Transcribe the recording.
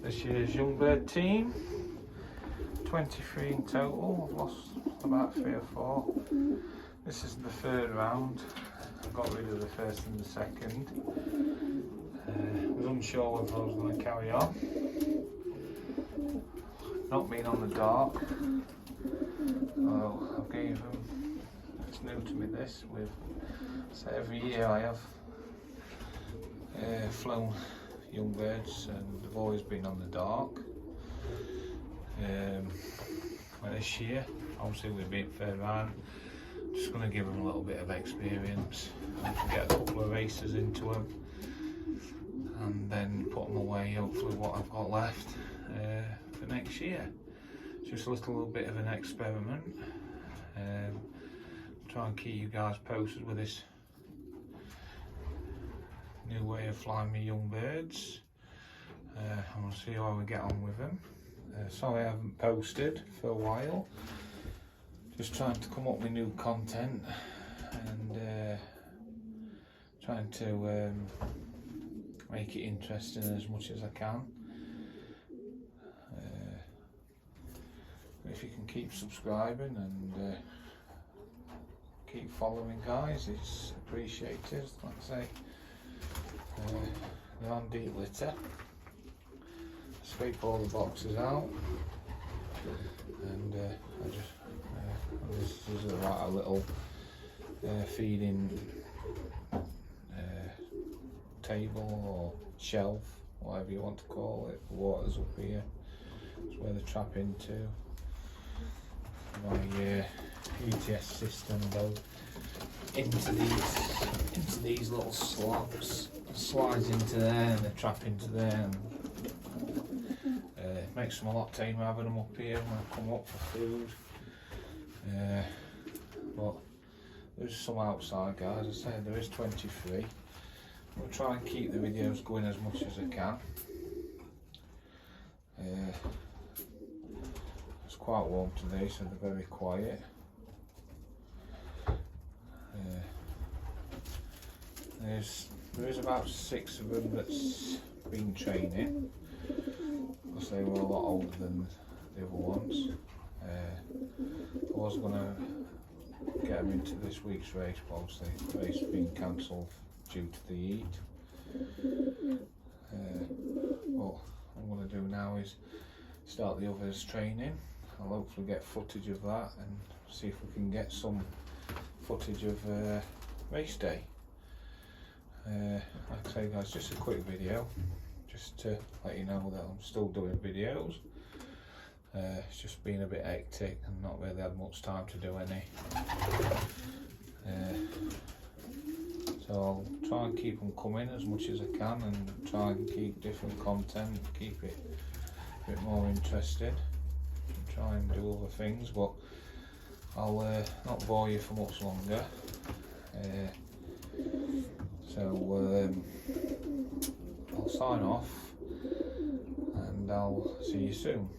This year's young bird team, 23 in total. I've lost about 3 or 4. This is the third round. I got rid of the first and the second. I was unsure whether I was going to carry on. Not being on the dark. So I gave them, it's new to me this, so every year I have flown young birds and they've always been on the dark. This year, obviously we're being third round, just going to give them a little bit of experience and get a couple of races into them and then put them away, hopefully what I've got left for next year. Just a little bit of an experiment. Try and keep you guys posted with this new way of flying my young birds. And we'll see how we get on with them. Sorry I haven't posted for a while. Just trying to come up with new content and trying to make it interesting as much as I can. If you can keep subscribing and keep following, guys, it's appreciated. Like I say, they're on deep litter. Scrape all the boxes out, and this is a little feeding table or shelf, whatever you want to call it. The water's up here. It's where they trap into. My ETS system goes into these little slots, slides into there, and they trap into there. And, it makes them a lot tamer having them up here when I come up for food. But there's some outside, guys. I said there is 23. I'll try and keep the videos going as much as I can. It's quite warm today, so they're very quiet. There is about 6 of them that's been training, because they were a lot older than the other ones. I was going to get them into this week's race, but obviously the race has been cancelled due to the heat. What I'm going to do now is start the others training. I'll hopefully get footage of that and see if we can get some footage of race day. Like I say, guys, just a quick video just to let you know that I'm still doing videos. It's just been a bit hectic and not really had much time to do any. So I'll try and keep them coming as much as I can and try and keep different content, keep it a bit more interesting. Try and do other things, but I'll not bore you for much longer. So I'll sign off and I'll see you soon.